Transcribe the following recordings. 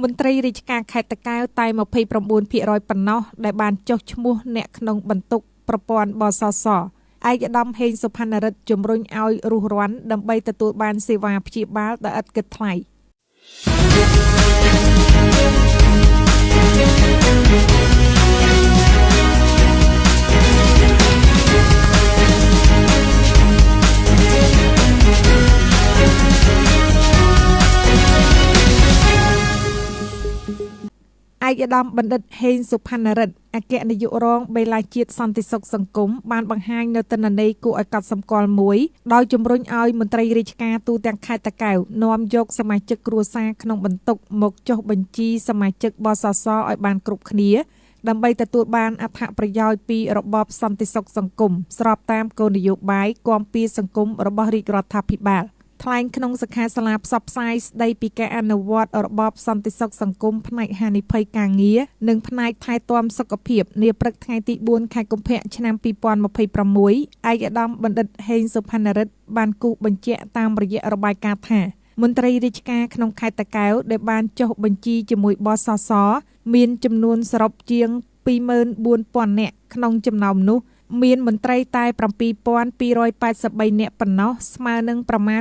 មន្ត្រីរាជការខេត្តតាកែវតែ29%ប៉ុណ្ណោះដែលបានចុះឈ្មោះអ្នកក្នុងបន្ទុកប្រព័ន្ធបសសឯកឧត្តមហេងសុផាន់រិទ្ធជំរុញឲ្យរុះរាន់ដើម្បីទទួលបានសេវាព្យាបាលដោយឥតគិតថ្លៃឯកឧត្តមបណ្ឌិតហេងសុផាន់រិទ្ធអគ្គនាយករងបេឡាជាតិសន្តិសុខសង្គមបានបង្ហាញនៅទិន្នន័យគួរឲ្យកត់សម្គាល់មួយដោយជំរុញឲ្យមន្ត្រីរាជការទូទាំងខេត្តតាកែវនាំយកសមាជិកគ្រួសារក្នុងបន្ទុកមកចុះបញ្ជីសមាជិកបសសឲ្យបានគ្រប់គ្នាដើម្បីទទួលបានអត្ថប្រយោជន៍ពីរបបសន្តិសុខសង្គមស្របតាមគោលនយោបាយគាំពៀសង្គមរបស់រាជរដ្ឋាភិបាលថ្លែងក្នុងសិក្ខាសាលាផ្សព្វផ្សាយស្ដីពីការអនុវត្តរបបសន្តិសុខសង្គមផ្នែកហានិភ័យការងារនិងផ្នែកថែទាំសុខភាពនាព្រឹកថ្ងៃទី4ខែកុម្ភៈឆ្នាំ2026ឯកឧត្តមបណ្ឌិតហេងសុផាន់រិទ្ធបានគូសបញ្ជាក់តាមរយៈរបាយការណ៍ថាមន្ត្រីរាជការក្នុងខេត្តតាកែវដែលបានចុះបញ្ជីជាមួយបសសមានចំនួនសរុបជាង24,000 នាក់ក្នុងចំណោមនោះមានមន្ត្រីតែ7,283 នាក់ប៉ុណ្ណោះស្មើនឹងប្រមាណ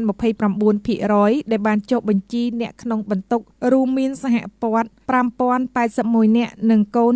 29% ដែលបានចុះបញ្ជីអ្នកក្នុងបន្ទុករួមមានសហព័ន្ធ 5,081 នាក់និងកូន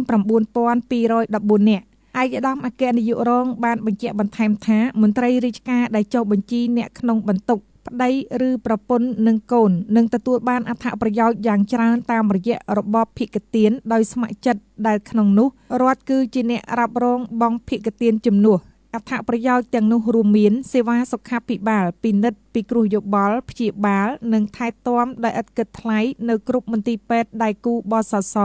9,214 នាក់ឯកឧត្តមអគ្គនាយករងបានបញ្ជាក់បន្ថែមថាមន្ត្រីរាជការដែលចុះបញ្ជីអ្នកក្នុងបន្ទុកប្តីឬប្រពន្ធនិងកូននឹងទទួលបានអត្ថប្រយោជន៍យ៉ាងច្រើនតាមរយៈរបបភិក្ខទានដោយស្ម័គ្រចិត្តដែលក្នុងនោះរដ្ឋគឺជាអ្នករ៉ាប់រងបង់ភិក្ខទានជំនួសអត្ថប្រយោជន៍ទាំងនោះរួមមានសេវាសុខាភិបាលពិនិត្យពិគ្រោះយោបល់ព្យាបាលនិងថែទាំដោយឥតគិតថ្លៃនៅគ្រប់មន្ទីរពេទ្យដៃគូបសស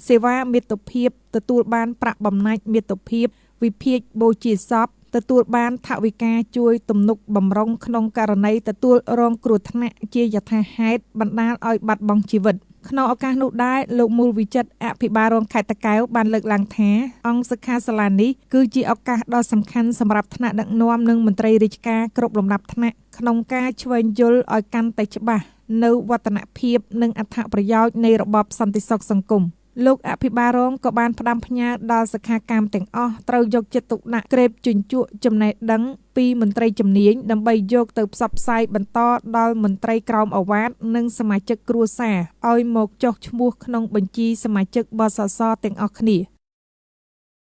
សេវាមាតុភាពទទួលបានប្រាក់បំណាច់មាតុភាពវិភាគបូជាសពទទួលបានថវិកាជួយទំនុកបម្រុងក្នុងករណីទទួលរងគ្រោះថ្នាក់ជាយថាហេតុបណ្ដាលឲ្យបាត់បង់ជីវិតក្នុងឱកាសនោះដែរលោកមូលវិចិត្រអភិបាលរងខេត្តតាកែវបានលើកឡើងថាអង្គសិក្ខាសាលានេះគឺជាឱកាសដ៏សំខាន់សម្រាប់ថ្នាក់ដឹកនាំនិងមន្ត្រីរាជការគ្រប់លំដាប់ថ្នាក់ក្នុងការឆ្វេងយល់ឲ្យកាន់តែច្បាស់នៅវឌ្ឍនភាពនិងអត្ថប្រយោជន៍នៃរបបសន្តិសុខសង្គមលោកអភិបាលរងក៏បានផ្ដាំផ្ញើដល់សិក្ខាកាមទាំងអស់ត្រូវយកចិត្តទុកដាក់ក្រេបជញ្ជក់ចំណេះដឹងពីមន្ត្រីជំនាញដើម្បីយកទៅផ្សព្វផ្សាយបន្តដល់មន្ត្រីក្រមអាវ៉ាតនិងសមាជិកគ្រួសារឲ្យមកចុះឈ្មោះក្នុងបញ្ជីសមាជិកបសសទាំងអស់គ្នា